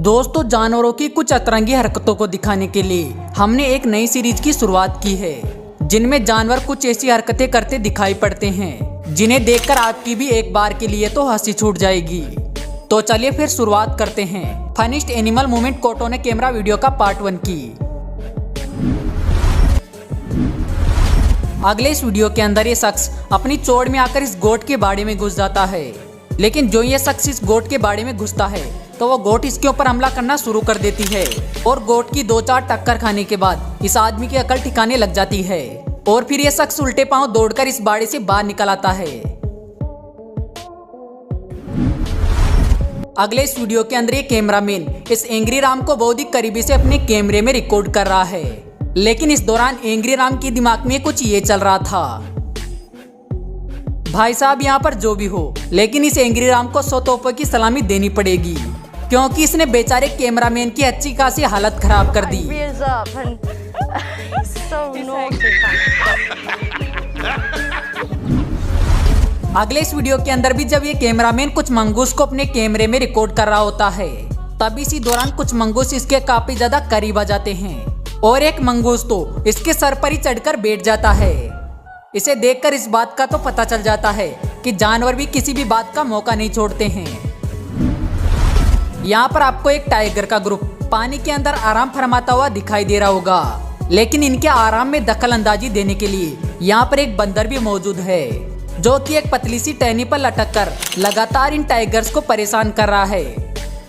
दोस्तों, जानवरों की कुछ अतरंगी हरकतों को दिखाने के लिए हमने एक नई सीरीज की शुरुआत की है, जिनमें जानवर कुछ ऐसी हरकतें करते दिखाई पड़ते हैं जिन्हें देखकर आपकी भी एक बार के लिए तो हंसी छूट जाएगी। तो चलिए फिर शुरुआत करते हैं फनीस्ट एनिमल मूवमेंट कोटो ने कैमरा वीडियो का पार्ट 1 की। अगले इस वीडियो के अंदर ये शख्स अपनी चोट में आकर इस गोट के बाड़े में घुस जाता है, लेकिन जो ये शख्स इस गोट के बाड़े में घुसता है तो वो गोट इसके ऊपर हमला करना शुरू कर देती है और गोट की 2-4 टक्कर खाने के बाद इस आदमी की अकल ठिकाने लग जाती है और फिर ये शख्स उल्टे पांव दौड़कर इस बाड़े से बाहर निकल आता है। अगले इस वीडियो के अंदर ये कैमरामैन इस एंग्री राम को बहुत ही करीबी से अपने कैमरे में रिकॉर्ड कर रहा है, लेकिन इस दौरान एंग्री राम के दिमाग में कुछ ये चल रहा था। भाई साहब, यहाँ पर जो भी हो, लेकिन इस एंग्री राम को 100 तोपों की सलामी देनी पड़ेगी, क्योंकि इसने बेचारे कैमरामैन की अच्छी खासी हालत खराब कर दी। अगले इस वीडियो के अंदर भी जब ये कैमरामैन कुछ मंगूस को अपने कैमरे में रिकॉर्ड कर रहा होता है, तब इसी दौरान कुछ मंगूस इसके काफी ज्यादा करीब आ जाते हैं और एक मंगूस तो इसके सर पर ही चढ़कर बैठ जाता है। इसे देखकर इस बात का तो पता चल जाता है कि जानवर भी किसी भी बात का मौका नहीं छोड़ते हैं। यहाँ पर आपको एक टाइगर का ग्रुप पानी के अंदर आराम फरमाता हुआ दिखाई दे रहा होगा, लेकिन इनके आराम में दखल अंदाजी देने के लिए यहाँ पर एक बंदर भी मौजूद है, जो कि एक पतली सी टहनी पर लटक कर लगातार इन टाइगर्स को परेशान कर रहा है।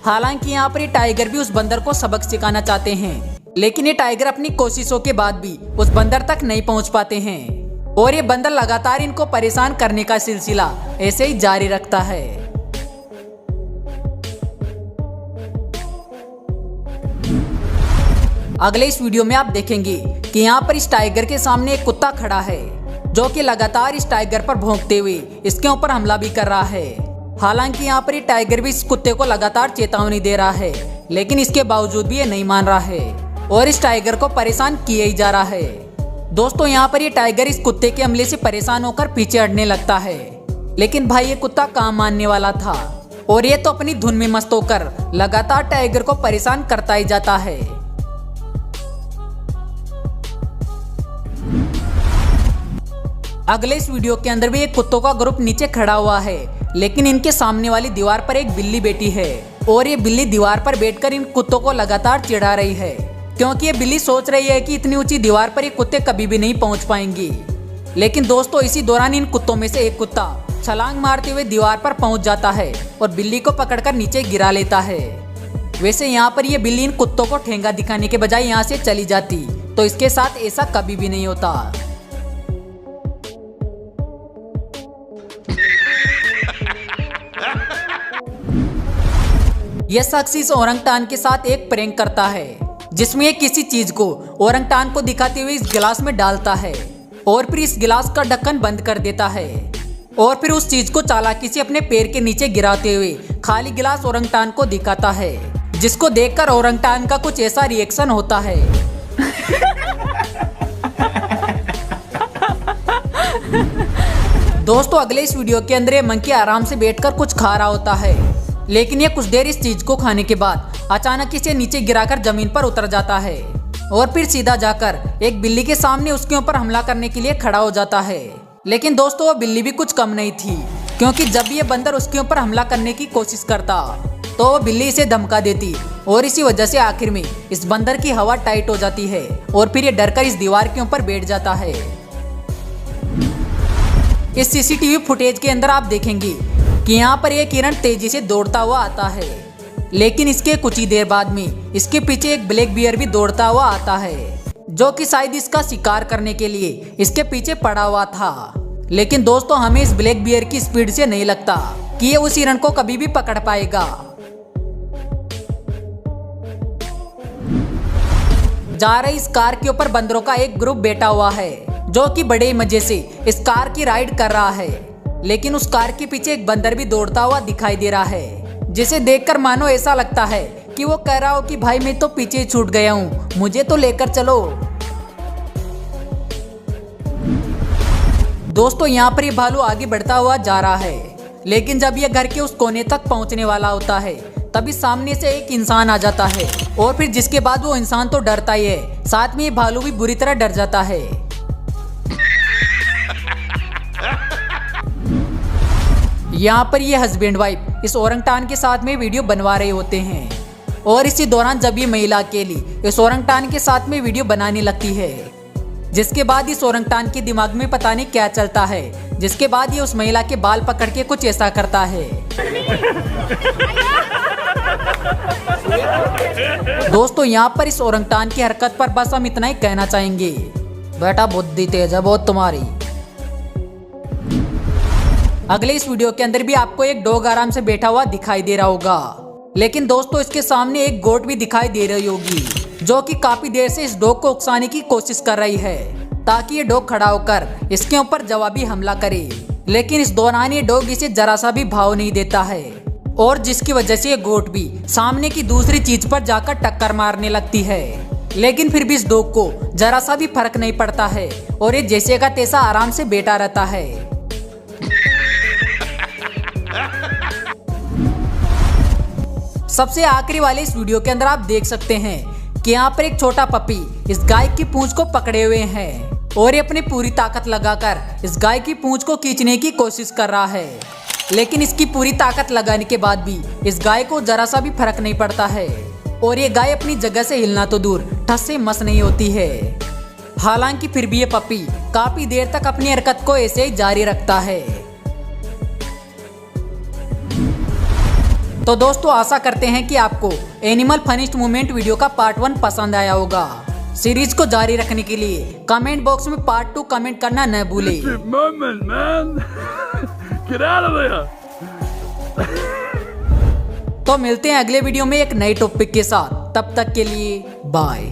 हालांकि यहाँ पर ये टाइगर भी उस बंदर को सबक सिखाना चाहते हैं, लेकिन ये टाइगर अपनी कोशिशों के बाद भी उस बंदर तक नहीं पहुँच पाते हैं और ये बंदर लगातार इनको परेशान करने का सिलसिला ऐसे ही जारी रखता है। अगले इस वीडियो में आप देखेंगे कि यहाँ पर इस टाइगर के सामने एक कुत्ता खड़ा है, जो कि लगातार इस टाइगर पर भौंकते हुए इसके ऊपर हमला भी कर रहा है। हालांकि यहाँ पर ये टाइगर भी इस कुत्ते को लगातार चेतावनी दे रहा है, लेकिन इसके बावजूद भी ये नहीं मान रहा है और इस टाइगर को परेशान किया ही जा रहा है। दोस्तों, यहाँ पर ये टाइगर इस कुत्ते के हमले से परेशान होकर पीछे हटने लगता है, लेकिन भाई ये कुत्ता कहाँ मानने वाला था और ये तो अपनी धुन में मस्त होकर लगातार टाइगर को परेशान करता ही जाता है। अगले इस वीडियो के अंदर भी एक कुत्तों का ग्रुप नीचे खड़ा हुआ है, लेकिन इनके सामने वाली दीवार पर एक बिल्ली बैठी है और ये बिल्ली दीवार पर बैठकर इन कुत्तों को लगातार चिढ़ा रही है, क्योंकि ये बिल्ली सोच रही है कि इतनी ऊंची दीवार पर ये कुत्ते कभी भी नहीं पहुंच पाएंगे। लेकिन दोस्तों, इसी दौरान इन कुत्तों में से एक कुत्ता छलांग मारते हुए दीवार पर पहुंच जाता है और बिल्ली को पकड़कर नीचे गिरा लेता है। वैसे यहाँ पर ये बिल्ली इन कुत्तों को ठेंगा दिखाने के बजाय यहाँ से चली जाती तो इसके साथ ऐसा कभी भी नहीं होता। यह शख्स इस ओरंगटान के साथ एक प्रैंक करता है, जिसमें ये किसी चीज को ओरंगटान को दिखाते हुए इस गिलास में डालता है और फिर इस गिलास का ढक्कन बंद कर देता है और फिर उस चीज को चालाकी से अपने पैर के नीचे गिराते हुए खाली गिलास ओरंगटान को दिखाता है, जिसको देखकर ओरंगटान का कुछ ऐसा रिएक्शन होता है। दोस्तों, अगले इस वीडियो के अंदर ये मंकी आराम से बैठकर कुछ खा रहा होता है, लेकिन ये कुछ देर इस चीज को खाने के बाद अचानक इसे नीचे गिराकर जमीन पर उतर जाता है और फिर सीधा जाकर एक बिल्ली के सामने उसके ऊपर हमला करने के लिए खड़ा हो जाता है। लेकिन दोस्तों, वो बिल्ली भी कुछ कम नहीं थी, क्योंकि जब भी ये बंदर उसके ऊपर हमला करने की कोशिश करता तो वो बिल्ली इसे धमका देती और इसी वजह से आखिर में इस बंदर की हवा टाइट हो जाती है और फिर ये डरकर इस दीवार के ऊपर बैठ जाता है। इस सीसीटीवी फुटेज के अंदर आप देखेंगे कि यहाँ पर एक हिरण तेजी से दौड़ता हुआ आता है, लेकिन इसके कुछ ही देर बाद में इसके पीछे एक ब्लैक बियर भी दौड़ता हुआ आता है, जो कि शायद इसका शिकार करने के लिए इसके पीछे पड़ा हुआ था। लेकिन दोस्तों, हमें इस ब्लैक बियर की स्पीड से नहीं लगता कि ये उस हिरण को कभी भी पकड़ पाएगा। जा रही इस कार के ऊपर बंदरों का एक ग्रुप बैठा हुआ है, जो कि बड़े मजे से इस कार की राइड कर रहा है, लेकिन उस कार के पीछे एक बंदर भी दौड़ता हुआ दिखाई दे रहा है, जिसे देखकर मानो ऐसा लगता है कि वो कह रहा हो कि भाई मैं तो पीछे छूट गया हूँ, मुझे तो लेकर चलो। दोस्तों, यहाँ पर ये भालू आगे बढ़ता हुआ जा रहा है, लेकिन जब ये घर के उस कोने तक पहुँचने वाला होता है तभी सामने से एक इंसान आ जाता है और फिर जिसके बाद वो इंसान तो डरता ही है, साथ में ये भालू भी बुरी तरह डर जाता है। यहाँ पर ये हस्बैंड वाइफ इस ओरंगटान के साथ में वीडियो बनवा रहे होते हैं और इसी दौरान जब ये महिला अकेली इस ओरंगटान के साथ में वीडियो बनाने लगती है, जिसके बाद इस ओरंगटान के दिमाग में पता नहीं क्या चलता है, जिसके बाद ये उस महिला के बाल पकड़ के कुछ ऐसा करता है। दोस्तों यहाँ पर इस ओरंगटान की हरकत पर बस हम इतना ही कहना चाहेंगे, बेटा बुद्धि तेज है बहुत तुम्हारी। अगले इस वीडियो के अंदर भी आपको एक डॉग आराम से बैठा हुआ दिखाई दे रहा होगा, लेकिन दोस्तों इसके सामने एक गोट भी दिखाई दे रही होगी जो कि काफी देर से इस डॉग को उकसाने की कोशिश कर रही है ताकि ये डॉग खड़ा होकर इसके ऊपर जवाबी हमला करे, लेकिन इस दौरान ये डॉग इसे जरा सा भी भाव नहीं देता है और जिसकी वजह से ये गोट भी सामने की दूसरी चीज पर जाकर टक्कर मारने लगती है, लेकिन फिर भी इस डॉग को जरा सा भी फर्क नहीं पड़ता है और ये जैसे का तैसा आराम से बैठा रहता है। सबसे आखिरी वाले इस वीडियो के अंदर आप देख सकते हैं कि यहाँ पर एक छोटा पपी इस गाय की पूंछ को पकड़े हुए हैं और ये अपनी पूरी ताकत लगाकर इस गाय की पूंछ को खींचने की कोशिश कर रहा है, लेकिन इसकी पूरी ताकत लगाने के बाद भी इस गाय को जरा सा भी फर्क नहीं पड़ता है और ये गाय अपनी जगह से हिलना तो दूर ठस से मस नहीं होती है। हालांकि फिर भी ये पपी काफी देर तक अपनी हरकत को ऐसे ही जारी रखता है। तो दोस्तों आशा करते हैं कि आपको एनिमल फनीस्ट मूवमेंट वीडियो का पार्ट 1 पसंद आया होगा। सीरीज को जारी रखने के लिए कमेंट बॉक्स में पार्ट 2 कमेंट करना न भूलें। तो मिलते हैं अगले वीडियो में एक नए टॉपिक के साथ, तब तक के लिए बाय।